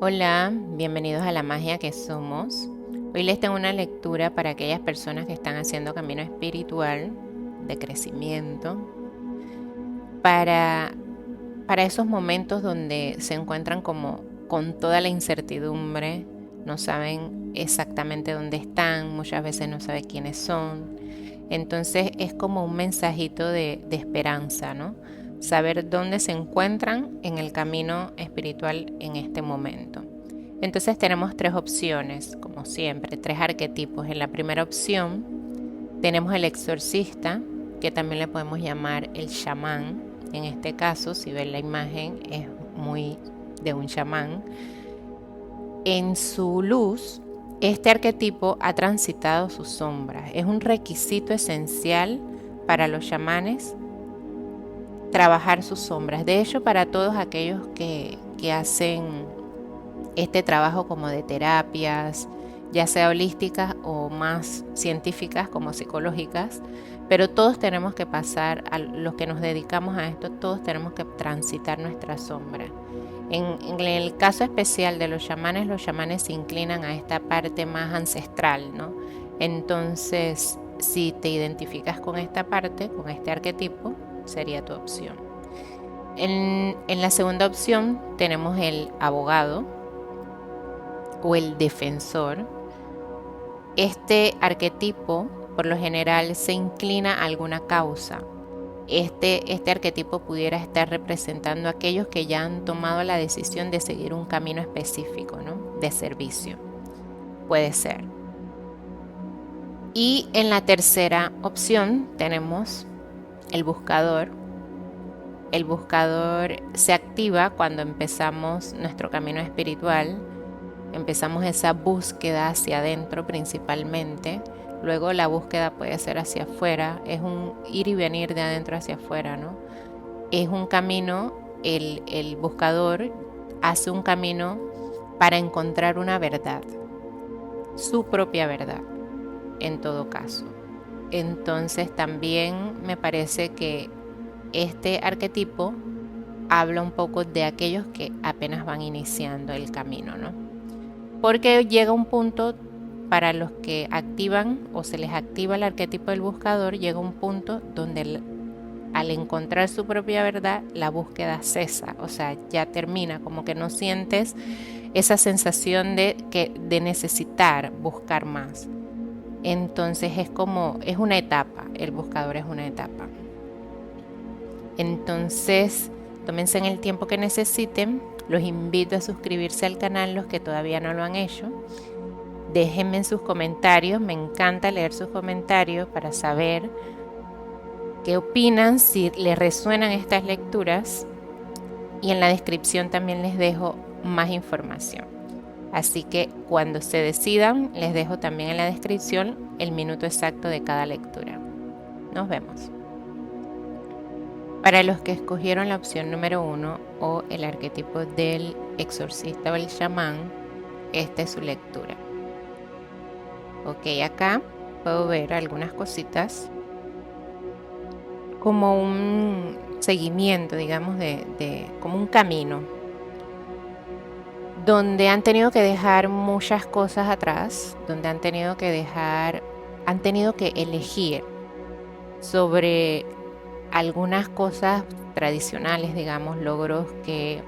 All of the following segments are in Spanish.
Hola, bienvenidos a La Magia que Somos. Hoy les tengo una lectura para aquellas personas que están haciendo camino espiritual de crecimiento, para, para esos momentos donde se encuentran como con toda la incertidumbre, no saben exactamente dónde están, muchas veces no saben quiénes son. Entonces es como un mensajito de esperanza, ¿no? Saber dónde se encuentran en el camino espiritual en este momento. Entonces tenemos tres opciones, como siempre, tres arquetipos. En la primera opción tenemos el exorcista, que también le podemos llamar el chamán. En este caso, si ven la imagen, es muy de un chamán. En su luz, este arquetipo ha transitado sus sombras. Es un requisito esencial para los chamanes trabajar sus sombras. De hecho, para todos aquellos que hacen este trabajo como de terapias, ya sea holísticas o más científicas como psicológicas, pero todos tenemos que pasar, a los que nos dedicamos a esto, todos tenemos que transitar nuestra sombra. En el caso especial de los chamanes se inclinan a esta parte más ancestral, ¿no? Entonces, si te identificas con esta parte, con este arquetipo, sería tu opción. En la segunda opción tenemos el abogado o el defensor. Este arquetipo, por lo general, se inclina a alguna causa. Este arquetipo pudiera estar representando a aquellos que ya han tomado la decisión de seguir un camino específico, ¿no? De servicio. Puede ser. Y en la tercera opción tenemos el buscador. El buscador se activa cuando empezamos nuestro camino espiritual. Empezamos esa búsqueda hacia adentro principalmente. Luego la búsqueda puede ser hacia afuera. Es un ir y venir de adentro hacia afuera, ¿no? Es un camino, el buscador hace un camino para encontrar una verdad. Su propia verdad, en todo caso. Entonces también me parece que este arquetipo habla un poco de aquellos que apenas van iniciando el camino, ¿no? Porque llega un punto para los que activan o se les activa el arquetipo del buscador, llega un punto donde al encontrar su propia verdad, la búsqueda cesa, o sea, ya termina, como que no sientes esa sensación de necesitar buscar más. Entonces es una etapa, el buscador es una etapa. Entonces, tómense en el tiempo que necesiten. Los invito a suscribirse al canal los que todavía no lo han hecho. Déjenme en sus comentarios, me encanta leer sus comentarios para saber qué opinan, si les resuenan estas lecturas. Y en la descripción también les dejo más información. Así que cuando se decidan, les dejo también en la descripción el minuto exacto de cada lectura. Nos vemos. Para los que escogieron la opción número 1 o el arquetipo del exorcista o el chamán, esta es su lectura. Ok, acá puedo ver algunas cositas como un seguimiento, digamos, como un camino, donde han tenido que dejar muchas cosas atrás, donde han tenido que elegir sobre algunas cosas tradicionales, digamos, logros que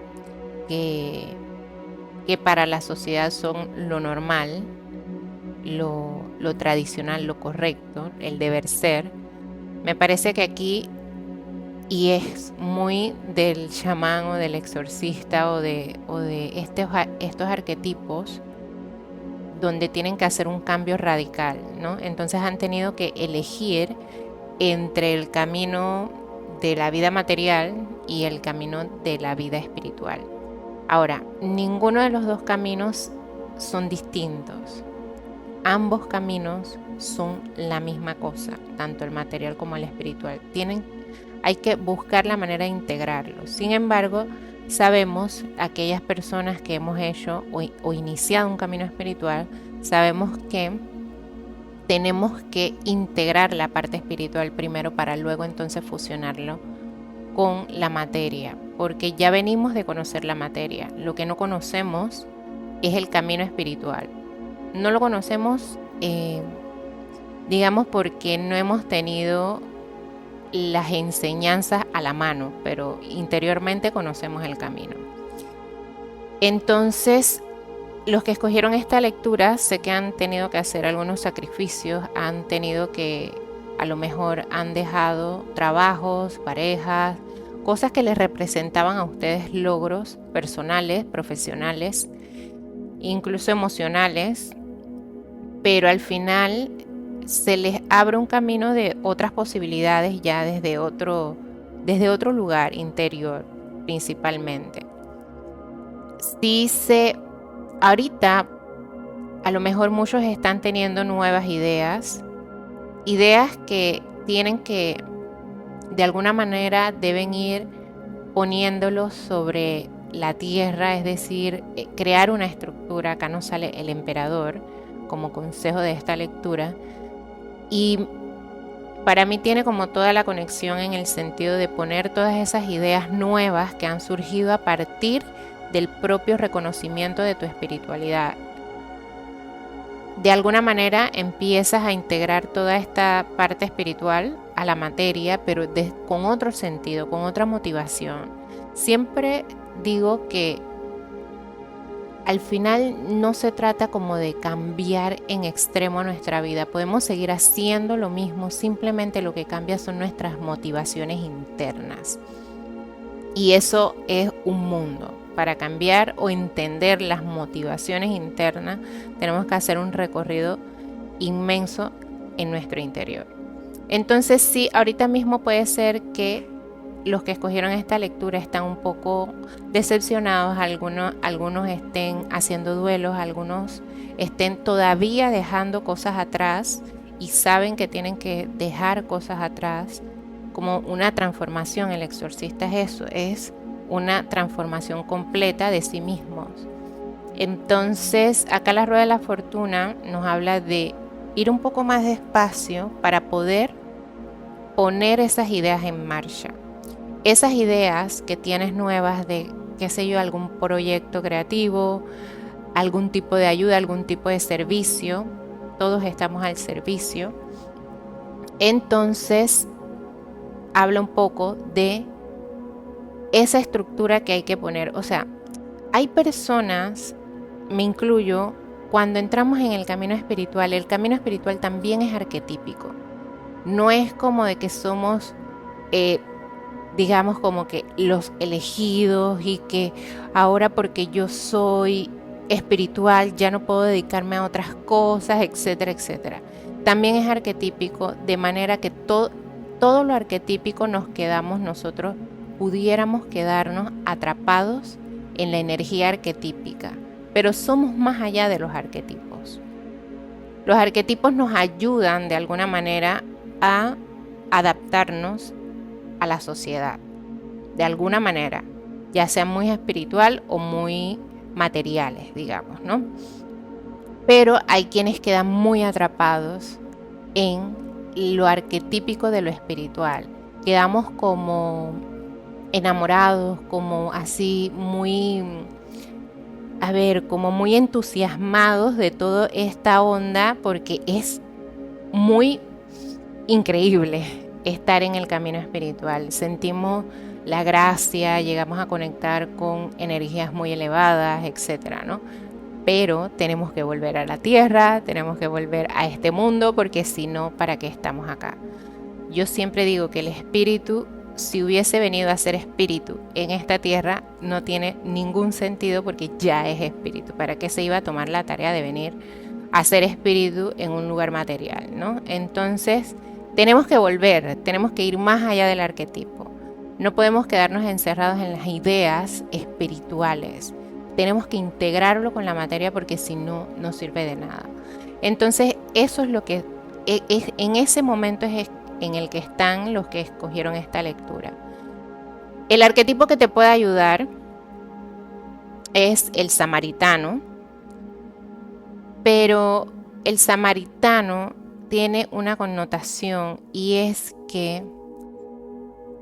para la sociedad son lo normal, lo tradicional, lo correcto, el deber ser. Me parece que aquí, y es muy del chamán o del exorcista o de estos arquetipos, donde tienen que hacer un cambio radical, ¿no? Entonces han tenido que elegir entre el camino de la vida material y el camino de la vida espiritual. Ahora, ninguno de los dos caminos son distintos. Ambos caminos son la misma cosa, tanto el material como el espiritual. Hay que buscar la manera de integrarlos. Sin embargo, sabemos, aquellas personas que hemos hecho o iniciado un camino espiritual, sabemos que tenemos que integrar la parte espiritual primero para luego entonces fusionarlo con la materia, porque ya venimos de conocer la materia. Lo que no conocemos es el camino espiritual. No lo conocemos, digamos, porque no hemos tenido las enseñanzas a la mano, pero interiormente conocemos el camino. Entonces, los que escogieron esta lectura sé que han tenido que hacer algunos sacrificios, han tenido que, a lo mejor han dejado trabajos, parejas, cosas que les representaban a ustedes logros personales, profesionales, incluso emocionales, pero al final se les abre un camino de otras posibilidades ya desde otro lugar interior principalmente. Ahorita a lo mejor muchos están teniendo nuevas ideas que tienen que de alguna manera deben ir poniéndolos sobre la tierra, es decir, crear una estructura. Acá nos sale el emperador como consejo de esta lectura, y para mí tiene como toda la conexión en el sentido de poner todas esas ideas nuevas que han surgido a partir del propio reconocimiento de tu espiritualidad. De alguna manera empiezas a integrar toda esta parte espiritual a la materia, pero con otro sentido, con otra motivación. Siempre digo que al final no se trata como de cambiar en extremo nuestra vida. Podemos seguir haciendo lo mismo, simplemente lo que cambia son nuestras motivaciones internas. Y eso es un mundo. Para cambiar o entender las motivaciones internas, tenemos que hacer un recorrido inmenso en nuestro interior. Entonces sí, ahorita mismo puede ser que los que escogieron esta lectura están un poco decepcionados, algunos estén haciendo duelos, algunos estén todavía dejando cosas atrás y saben que tienen que dejar cosas atrás, como una transformación. El exorcista es eso, es una transformación completa de sí mismos. Entonces, acá la rueda de la fortuna nos habla de ir un poco más despacio para poder poner esas ideas en marcha. Esas ideas que tienes nuevas de, qué sé yo, algún proyecto creativo, algún tipo de ayuda, algún tipo de servicio, todos estamos al servicio. Entonces, habla un poco de esa estructura que hay que poner. O sea, hay personas, me incluyo, cuando entramos en el camino espiritual también es arquetípico. No es como de que somos, digamos, como que los elegidos y que ahora porque yo soy espiritual ya no puedo dedicarme a otras cosas, etcétera, etcétera. También es arquetípico, de manera que todo lo arquetípico nosotros pudiéramos quedarnos atrapados en la energía arquetípica, pero somos más allá de los arquetipos. Los arquetipos nos ayudan de alguna manera a adaptarnos a la sociedad, de alguna manera, ya sea muy espiritual o muy materiales, digamos, ¿no? Pero hay quienes quedan muy atrapados en lo arquetípico de lo espiritual. Quedamos como enamorados, como así muy, como muy entusiasmados de toda esta onda, porque es muy increíble estar en el camino espiritual. Sentimos la gracia, llegamos a conectar con energías muy elevadas, etcétera, ¿no? Pero tenemos que volver a la tierra, tenemos que volver a este mundo, porque si no, ¿para qué estamos acá? Yo siempre digo que el espíritu, si hubiese venido a ser espíritu en esta tierra, no tiene ningún sentido, porque ya es espíritu. ¿Para qué se iba a tomar la tarea de venir a ser espíritu en un lugar material, ¿no? Entonces, tenemos que volver, tenemos que ir más allá del arquetipo. No podemos quedarnos encerrados en las ideas espirituales. Tenemos que integrarlo con la materia, porque si no, no sirve de nada. Entonces, eso es lo que en ese momento es en el que están los que escogieron esta lectura. El arquetipo que te puede ayudar es el samaritano, pero el samaritano tiene una connotación, y es que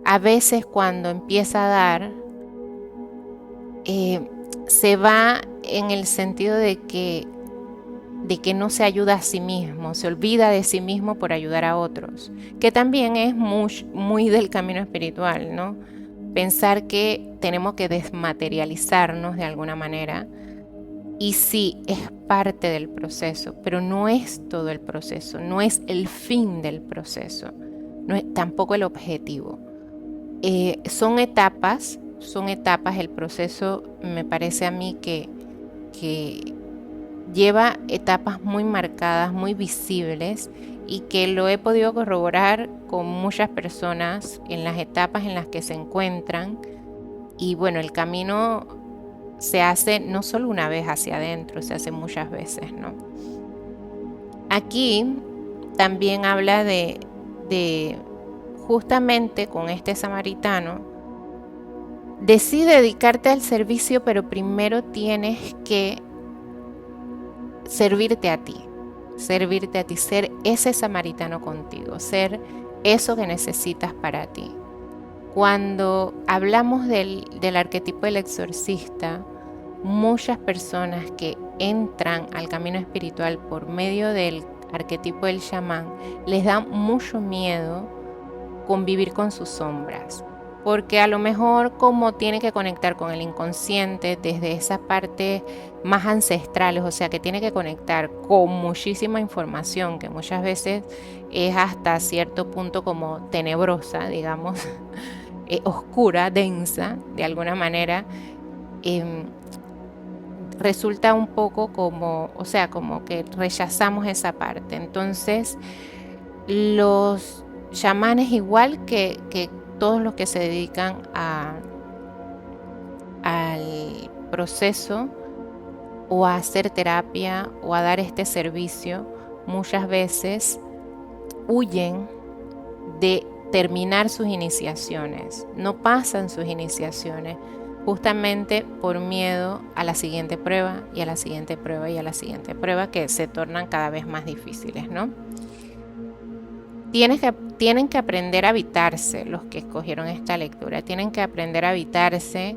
a veces cuando empieza a dar, se va en el sentido de que no se ayuda a sí mismo, se olvida de sí mismo por ayudar a otros, que también es muy del camino espiritual, ¿no? Pensar que tenemos que desmaterializarnos de alguna manera, y sí, es parte del proceso, pero no es todo el proceso, no es el fin del proceso, no es tampoco el objetivo. Son etapas el proceso. Me parece a mí que lleva etapas muy marcadas, muy visibles, y que lo he podido corroborar con muchas personas en las etapas en las que se encuentran. Y bueno, el camino se hace no solo una vez hacia adentro, se hace muchas veces, ¿no? Aquí también habla de justamente con este samaritano, decide dedicarte al servicio, pero primero tienes que servirte a ti, ser ese samaritano contigo, ser eso que necesitas para ti. Cuando hablamos del arquetipo del exorcista, muchas personas que entran al camino espiritual por medio del arquetipo del chamán, les da mucho miedo convivir con sus sombras, porque a lo mejor como tiene que conectar con el inconsciente desde esas partes más ancestrales, o sea que tiene que conectar con muchísima información que muchas veces es hasta cierto punto como tenebrosa, digamos, oscura, densa, de alguna manera, resulta un poco como, o sea, como que rechazamos esa parte. Entonces, los chamanes, igual que todos los que se dedican al proceso o a hacer terapia o a dar este servicio, muchas veces huyen de terminar sus iniciaciones, no pasan sus iniciaciones, justamente por miedo a la siguiente prueba y a la siguiente prueba y a la siguiente prueba, que se tornan cada vez más difíciles, ¿no? Tienen que aprender a habitarse, los que escogieron esta lectura, tienen que aprender a habitarse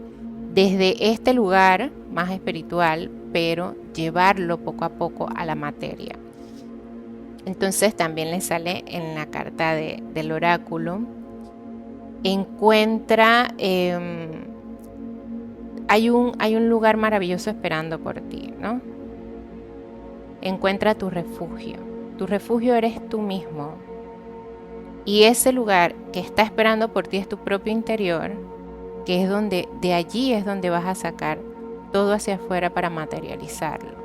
desde este lugar más espiritual, pero llevarlo poco a poco a la materia. Entonces también le sale en la carta del oráculo, encuentra, hay un lugar maravilloso esperando por ti, ¿no? Encuentra tu refugio eres tú mismo. Y ese lugar que está esperando por ti es tu propio interior, que es donde, de allí es donde vas a sacar todo hacia afuera para materializarlo.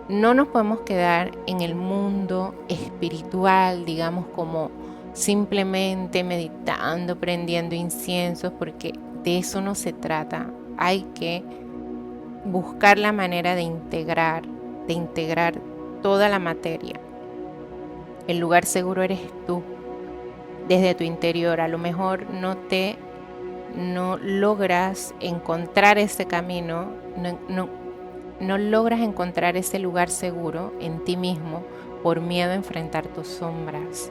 No nos podemos quedar en el mundo espiritual, digamos, como simplemente meditando, prendiendo inciensos, porque de eso no se trata. Hay que buscar la manera de integrar toda la materia. El lugar seguro eres tú, desde tu interior. A lo mejor no logras encontrar ese camino, no logras encontrar ese lugar seguro en ti mismo por miedo a enfrentar tus sombras.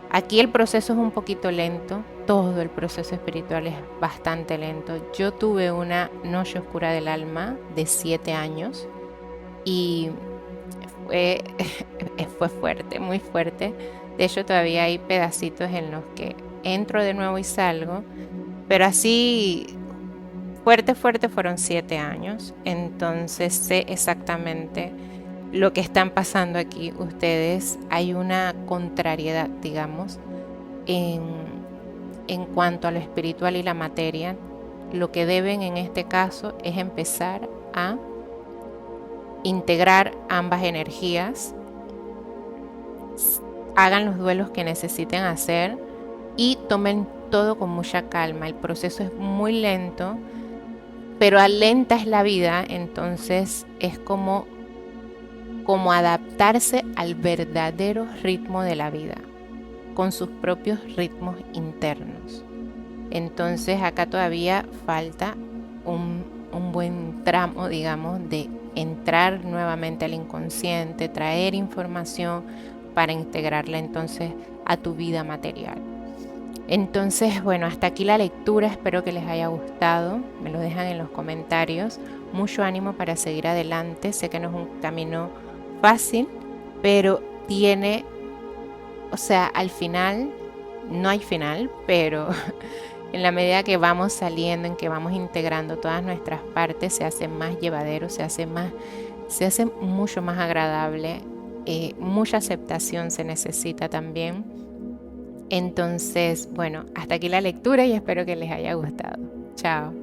Aquí el proceso es un poquito lento, todo el proceso espiritual es bastante lento. Yo tuve una noche oscura del alma de 7 años y fue fuerte, muy fuerte. De hecho, todavía hay pedacitos en los que entro de nuevo y salgo, pero así fuerte fueron 7 años. Entonces sé exactamente lo que están pasando aquí ustedes. Hay una contrariedad, digamos, en cuanto a lo espiritual y la materia. Lo que deben en este caso es empezar a integrar ambas energías, hagan los duelos que necesiten hacer y tomen todo con mucha calma. El proceso es muy lento, pero lenta es la vida, entonces es como adaptarse al verdadero ritmo de la vida, con sus propios ritmos internos. Entonces acá todavía falta un buen tramo, digamos, de entrar nuevamente al inconsciente, traer información para integrarla entonces a tu vida material. Entonces, bueno, hasta aquí la lectura, espero que les haya gustado, me lo dejan en los comentarios. mucho ánimo para seguir adelante. Sé que no es un camino fácil, pero tiene, o sea, al final, no hay final, pero en la medida que vamos saliendo, en que vamos integrando todas nuestras partes, se hace más llevadero, se hace mucho más agradable. Mucha aceptación se necesita también. Entonces, bueno, hasta aquí la lectura y espero que les haya gustado. Chao.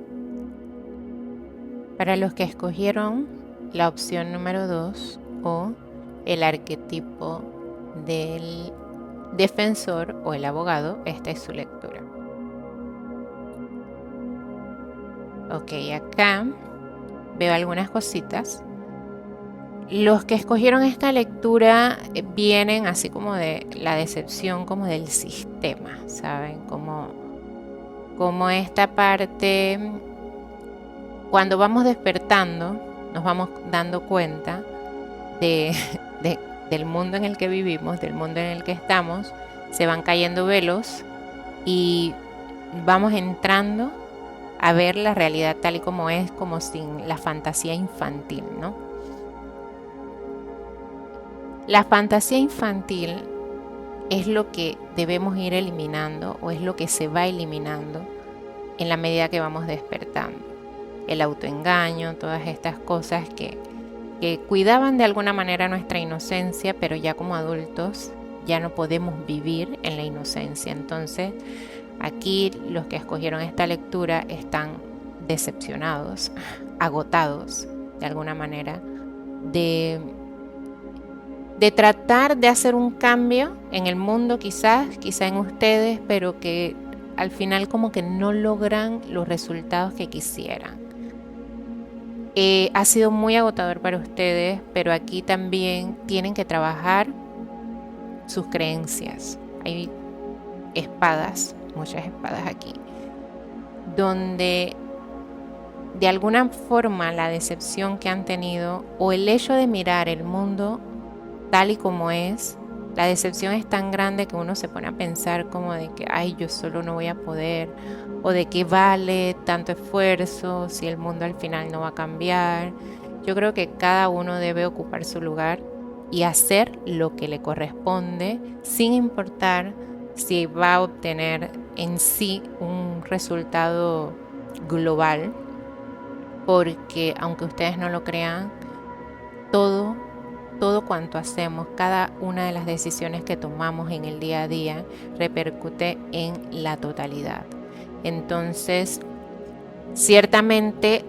Para los que escogieron la opción número 2 o el arquetipo del defensor o el abogado, esta es su lectura. Ok, acá veo algunas cositas. Los que escogieron esta lectura vienen así como de la decepción, como del sistema, ¿saben? Como esta parte, cuando vamos despertando, nos vamos dando cuenta del mundo en el que vivimos, del mundo en el que estamos, se van cayendo velos y vamos entrando a ver la realidad tal y como es, como sin la fantasía infantil, ¿no? La fantasía infantil es lo que debemos ir eliminando o es lo que se va eliminando en la medida que vamos despertando. El autoengaño, todas estas cosas que cuidaban de alguna manera nuestra inocencia, pero ya como adultos ya no podemos vivir en la inocencia. Entonces, aquí los que escogieron esta lectura están decepcionados, agotados de alguna manera, de tratar de hacer un cambio en el mundo, quizá en ustedes, pero que al final como que no logran los resultados que quisieran. Ha sido muy agotador para ustedes, pero aquí también tienen que trabajar sus creencias. Hay espadas, muchas espadas aquí, donde de alguna forma la decepción que han tenido o el hecho de mirar el mundo tal y como es, la decepción es tan grande que uno se pone a pensar como de que, ay, yo solo no voy a poder, o de qué vale tanto esfuerzo si el mundo al final no va a cambiar. Yo creo que cada uno debe ocupar su lugar y hacer lo que le corresponde, sin importar si va a obtener en sí un resultado global, porque aunque ustedes no lo crean, todo cuanto hacemos, cada una de las decisiones que tomamos en el día a día repercute en la totalidad. Entonces, ciertamente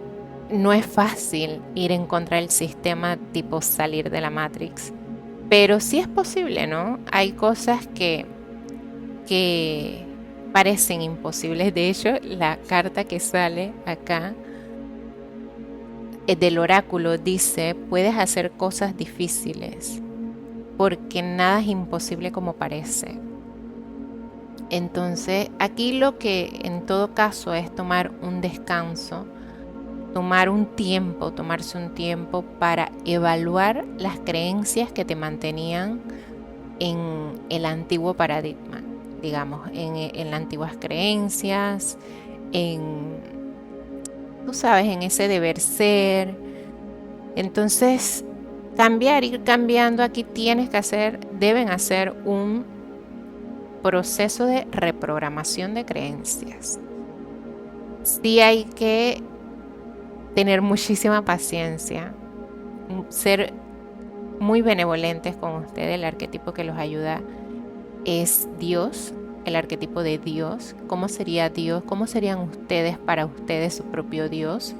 no es fácil ir en contra del sistema, tipo salir de la Matrix, pero sí es posible, ¿no? Hay cosas que parecen imposibles. De hecho, la carta que sale acá del oráculo dice: puedes hacer cosas difíciles porque nada es imposible como parece. Entonces aquí lo que en todo caso es tomar un descanso, tomarse un tiempo para evaluar las creencias que te mantenían en el antiguo paradigma, digamos, en las antiguas creencias, tú sabes, en ese deber ser. Entonces, ir cambiando, aquí deben hacer un proceso de reprogramación de creencias. Sí hay que tener muchísima paciencia, ser muy benevolentes con ustedes. El arquetipo que los ayuda es Dios, el arquetipo de Dios. ¿Cómo sería Dios? ¿Cómo serían ustedes para ustedes su propio Dios?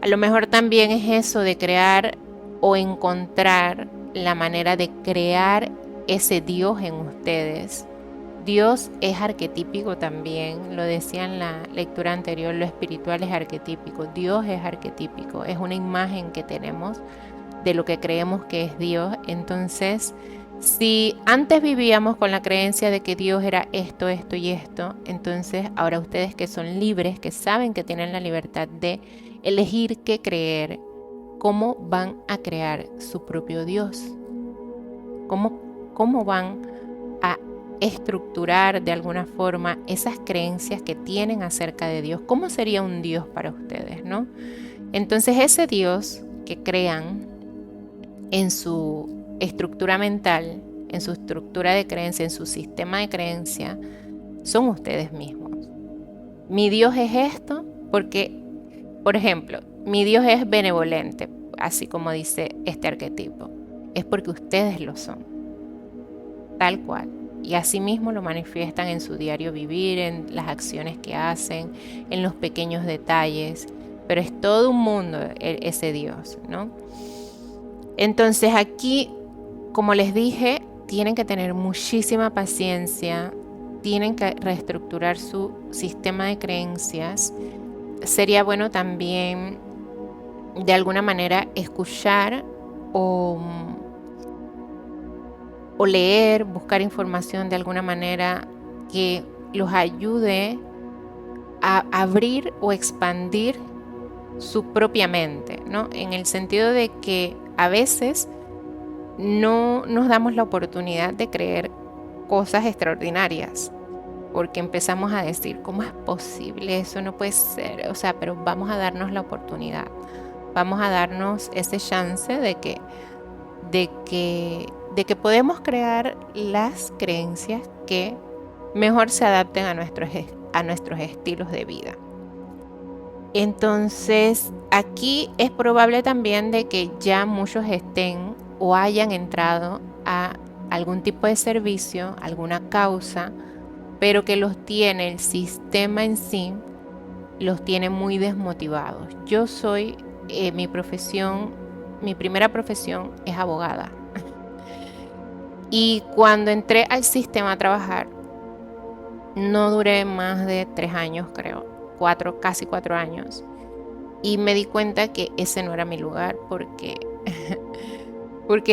A lo mejor también es eso de crear o encontrar la manera de crear ese Dios en ustedes. Dios es arquetípico también, lo decía en la lectura anterior, lo espiritual es arquetípico, Dios es arquetípico, es una imagen que tenemos de lo que creemos que es Dios. Entonces, si antes vivíamos con la creencia de que Dios era esto, esto y esto, entonces ahora ustedes que son libres, que saben que tienen la libertad de elegir qué creer, ¿cómo van a crear su propio Dios? ¿Cómo van a estructurar de alguna forma esas creencias que tienen acerca de Dios? ¿Cómo sería un Dios para ustedes, no? Entonces ese Dios que crean en su estructura mental, en su estructura de creencia, en su sistema de creencia, son ustedes mismos. Mi Dios es esto porque, por ejemplo, mi Dios es benevolente, así como dice este arquetipo. Es porque ustedes lo son, tal cual. Y así mismo lo manifiestan en su diario vivir, en las acciones que hacen, en los pequeños detalles. Pero es todo un mundo ese Dios, ¿no? Entonces aquí, como les dije, tienen que tener muchísima paciencia, tienen que reestructurar su sistema de creencias. Sería bueno también, de alguna manera, escuchar o leer, buscar información de alguna manera que los ayude a abrir o expandir su propia mente, ¿no? En el sentido de que a veces no nos damos la oportunidad de creer cosas extraordinarias, porque empezamos a decir, ¿cómo es posible? Eso no puede ser. O sea, pero vamos a darnos la oportunidad, vamos a darnos ese chance de que podemos crear las creencias que mejor se adapten a nuestros estilos de vida. Entonces, aquí es probable también de que ya muchos estén o hayan entrado a algún tipo de servicio, alguna causa, pero que los tiene el sistema en sí, los tiene muy desmotivados. Yo soy, mi primera profesión es abogada. Y cuando entré al sistema a trabajar, no duré más de 3 años, creo, casi 4 años. Y me di cuenta que ese no era mi lugar porque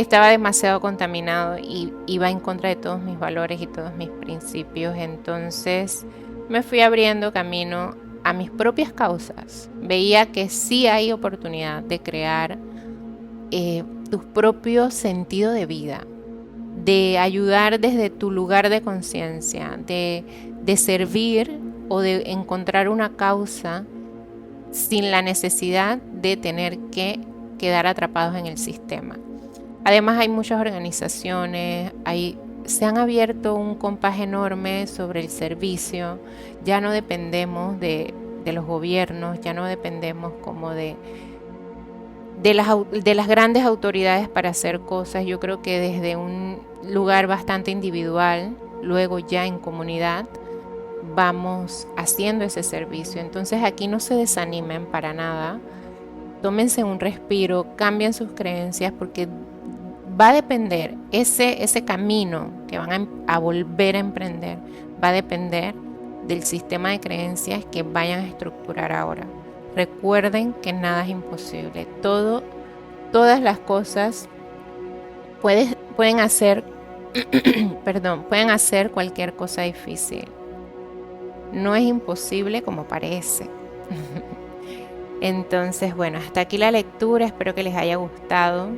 estaba demasiado contaminado y iba en contra de todos mis valores y todos mis principios. Entonces me fui abriendo camino a mis propias causas. Veía que sí hay oportunidad de crear tu propio sentido de vida, de ayudar desde tu lugar de conciencia, de servir o de encontrar una causa sin la necesidad de tener que quedar atrapados en el sistema. Además hay muchas organizaciones, se han abierto un compás enorme sobre el servicio. Ya no dependemos de los gobiernos, ya no dependemos como de las grandes autoridades para hacer cosas. Yo creo que desde un lugar bastante individual, luego ya en comunidad, vamos haciendo ese servicio. Entonces aquí no se desanimen para nada, tómense un respiro, cambien sus creencias, porque va a depender, ese camino que van a volver a emprender, va a depender del sistema de creencias que vayan a estructurar ahora. Recuerden que nada es imposible, todas las cosas pueden hacer, pueden hacer cualquier cosa difícil. No es imposible como parece. Entonces, bueno, hasta aquí la lectura, espero que les haya gustado.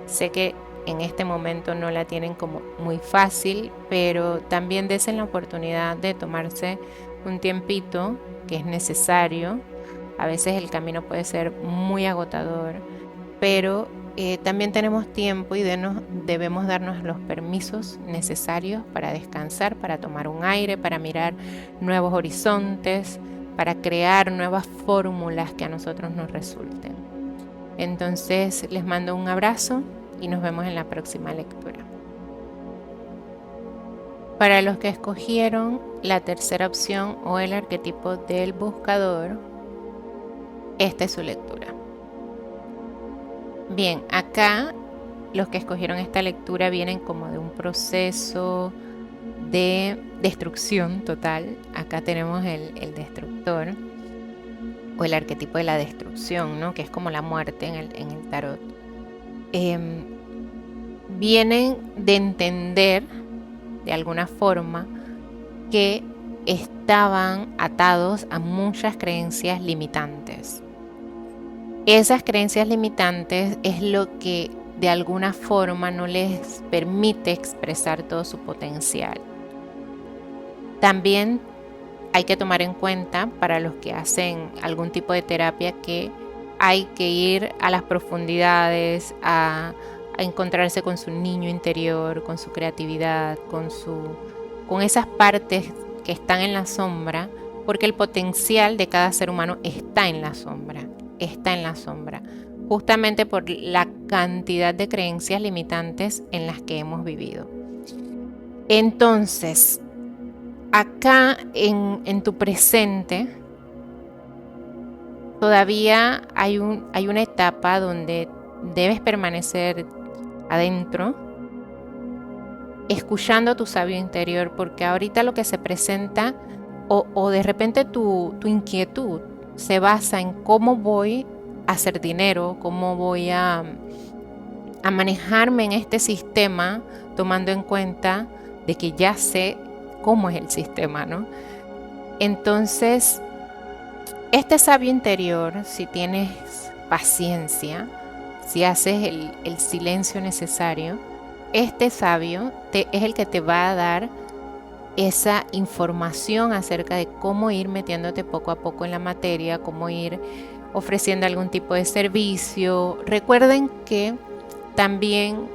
Sé que en este momento no la tienen como muy fácil, pero también desen la oportunidad de tomarse un tiempito que es necesario. A veces el camino puede ser muy agotador, pero también tenemos tiempo y debemos darnos los permisos necesarios para descansar, para tomar un aire, para mirar nuevos horizontes, para crear nuevas fórmulas que a nosotros nos resulten. Entonces les mando un abrazo y nos vemos en la próxima lectura. Para los que escogieron la tercera opción o el arquetipo del buscador, esta es su lectura. Bien, acá los que escogieron esta lectura vienen como de un proceso de destrucción total. Acá tenemos el destructor o el arquetipo de la destrucción, ¿no? Que es como la muerte en el tarot. Vienen de entender de alguna forma que estaban atados a muchas creencias limitantes. Esas creencias limitantes es lo que de alguna forma no les permite expresar todo su potencial. También hay que tomar en cuenta para los que hacen algún tipo de terapia que hay que ir a las profundidades, a encontrarse con su niño interior, con su creatividad, con esas partes que están en la sombra, porque el potencial de cada ser humano está en la sombra, justamente por la cantidad de creencias limitantes en las que hemos vivido. Entonces, acá en tu presente, todavía hay una etapa donde debes permanecer adentro, escuchando a tu sabio interior, porque ahorita lo que se presenta, o de repente tu inquietud se basa en cómo voy a hacer dinero, cómo voy a manejarme en este sistema, tomando en cuenta de que ya sé cómo es el sistema, ¿no? Entonces, este sabio interior, si tienes paciencia, si haces el silencio necesario, este sabio es el que te va a dar esa información acerca de cómo ir metiéndote poco a poco en la materia, cómo ir ofreciendo algún tipo de servicio. Recuerden que también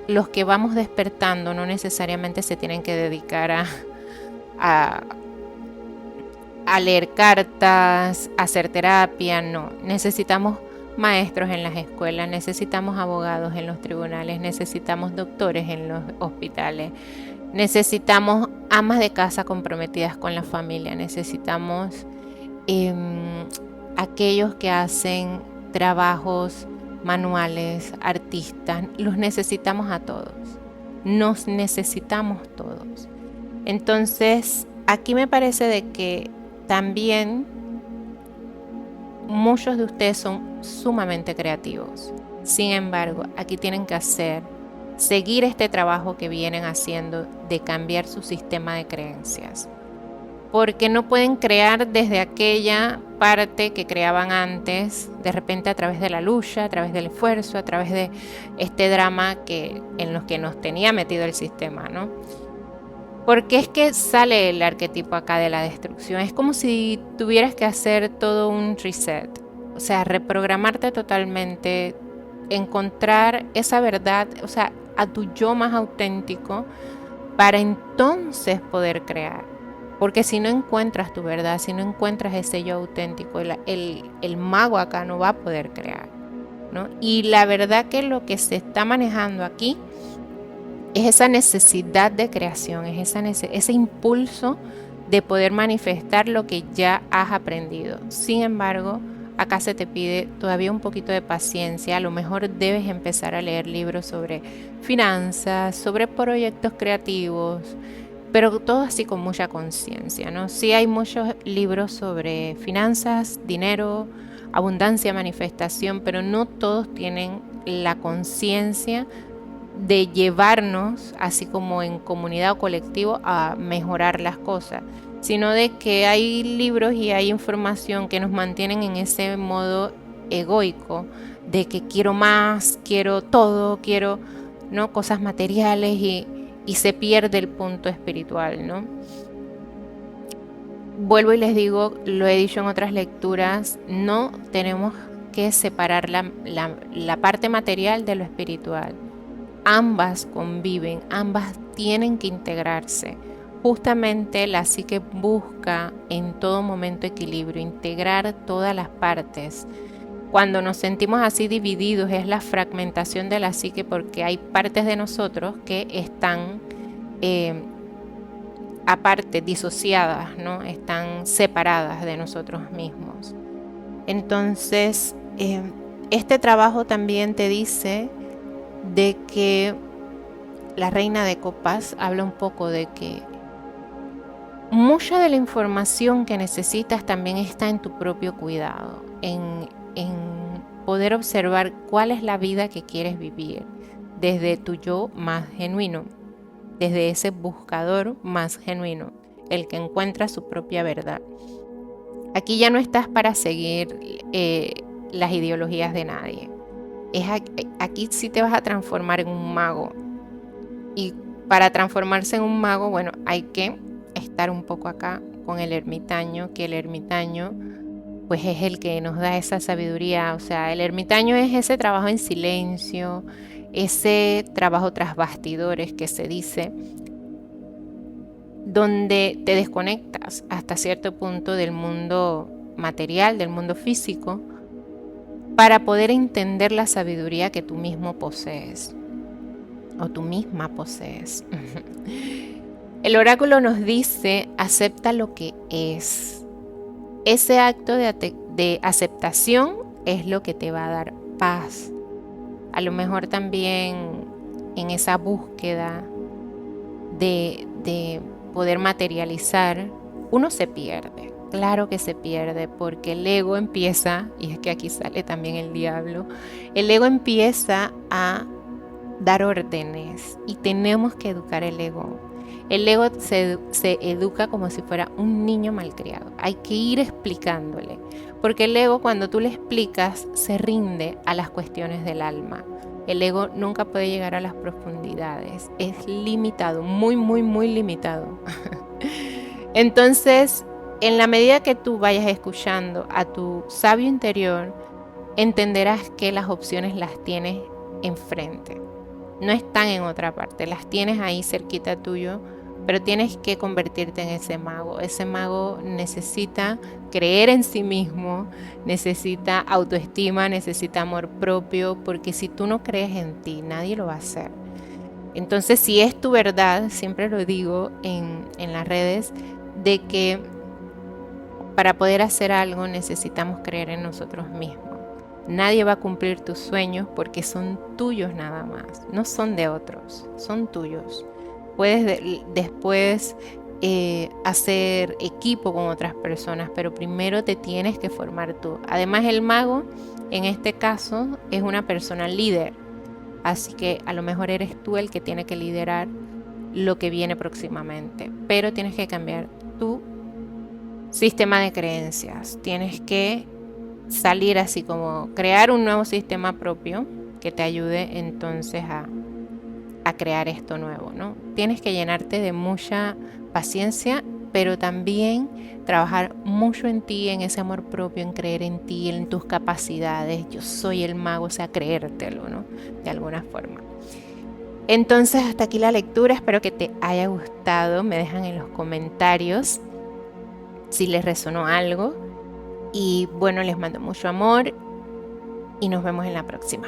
los que vamos despertando no necesariamente se tienen que dedicar a leer cartas, a hacer terapia, no. Necesitamos maestros en las escuelas, necesitamos abogados en los tribunales, necesitamos doctores en los hospitales, necesitamos amas de casa comprometidas con la familia, necesitamos aquellos que hacen trabajos manuales, artistas, los necesitamos a todos, nos necesitamos todos. Entonces, aquí me parece de que también muchos de ustedes son sumamente creativos. Sin embargo, aquí tienen que seguir este trabajo que vienen haciendo de cambiar su sistema de creencias. Porque no pueden crear desde aquella parte que creaban antes, de repente a través de la lucha, a través del esfuerzo, a través de este drama en los que nos tenía metido el sistema, ¿no? Porque es que sale el arquetipo acá de la destrucción. Es como si tuvieras que hacer todo un reset. O sea, reprogramarte totalmente, encontrar esa verdad, o sea, a tu yo más auténtico, para entonces poder crear. Porque si no encuentras tu verdad, si no encuentras ese yo auténtico, el mago acá no va a poder crear, ¿no? Y la verdad que lo que se está manejando aquí es esa necesidad de creación, es ese impulso de poder manifestar lo que ya has aprendido. Sin embargo, acá se te pide todavía un poquito de paciencia. A lo mejor debes empezar a leer libros sobre finanzas, sobre proyectos creativos, pero todo así con mucha conciencia, ¿no? Sí hay muchos libros sobre finanzas, dinero, abundancia, manifestación, pero no todos tienen la conciencia de llevarnos, así como en comunidad o colectivo, a mejorar las cosas, sino de que hay libros y hay información que nos mantienen en ese modo egoico, de que quiero más, quiero todo, quiero, ¿no?, cosas materiales y se pierde el punto espiritual, ¿no? Vuelvo y les digo, lo he dicho en otras lecturas, no tenemos que separar la parte material de lo espiritual. Ambas conviven, ambas tienen que integrarse. Justamente la psique busca en todo momento equilibrio, integrar todas las partes. Cuando nos sentimos así divididos es la fragmentación de la psique, porque hay partes de nosotros que están aparte, disociadas, ¿no? Están separadas de nosotros mismos. Entonces, este trabajo también te dice de que la reina de copas habla un poco de que mucha de la información que necesitas también está en tu propio cuidado, en poder observar cuál es la vida que quieres vivir desde tu yo más genuino, desde ese buscador más genuino, el que encuentra su propia verdad. Aquí ya no estás para seguir las ideologías de nadie. Aquí sí te vas a transformar en un mago. Y para transformarse en un mago, bueno, hay que estar un poco acá con el ermitaño, que el ermitaño pues es el que nos da esa sabiduría. O sea, el ermitaño es ese trabajo en silencio, ese trabajo tras bastidores que se dice, donde te desconectas hasta cierto punto del mundo material, del mundo físico, para poder entender la sabiduría que tú mismo posees o tú misma posees. El oráculo nos dice, acepta lo que es. Ese acto de aceptación es lo que te va a dar paz. A lo mejor también en esa búsqueda de poder materializar, uno se pierde. Claro que se pierde porque el ego empieza, y es que aquí sale también el diablo, el ego empieza a dar órdenes y tenemos que educar el ego. El ego se educa como si fuera un niño malcriado. Hay que ir explicándole, porque el ego, cuando tú le explicas, se rinde a las cuestiones del alma. El ego nunca puede llegar a las profundidades. Es limitado, muy, muy, muy limitado. Entonces, en la medida que tú vayas escuchando a tu sabio interior, entenderás que las opciones las tienes enfrente. No están en otra parte, las tienes ahí cerquita tuyo, pero tienes que convertirte en ese mago. Ese mago necesita creer en sí mismo, necesita autoestima, necesita amor propio, porque si tú no crees en ti, nadie lo va a hacer. Entonces, si es tu verdad, siempre lo digo en las redes, de que para poder hacer algo necesitamos creer en nosotros mismos. Nadie va a cumplir tus sueños porque son tuyos nada más, no son de otros, son tuyos. Puedes después hacer equipo con otras personas, pero primero te tienes que formar tú. Además, el mago, en este caso, es una persona líder, así que a lo mejor eres tú el que tiene que liderar lo que viene próximamente, pero tienes que cambiar tu sistema de creencias, tienes que salir así como crear un nuevo sistema propio que te ayude entonces a crear esto nuevo, ¿no? Tienes que llenarte de mucha paciencia, pero también trabajar mucho en ti, en ese amor propio, en creer en ti, en tus capacidades. Yo soy el mago, o sea, creértelo, ¿no? De alguna forma. Entonces, hasta aquí la lectura. Espero que te haya gustado. Me dejan en los comentarios si les resonó algo. Y bueno, les mando mucho amor y nos vemos en la próxima.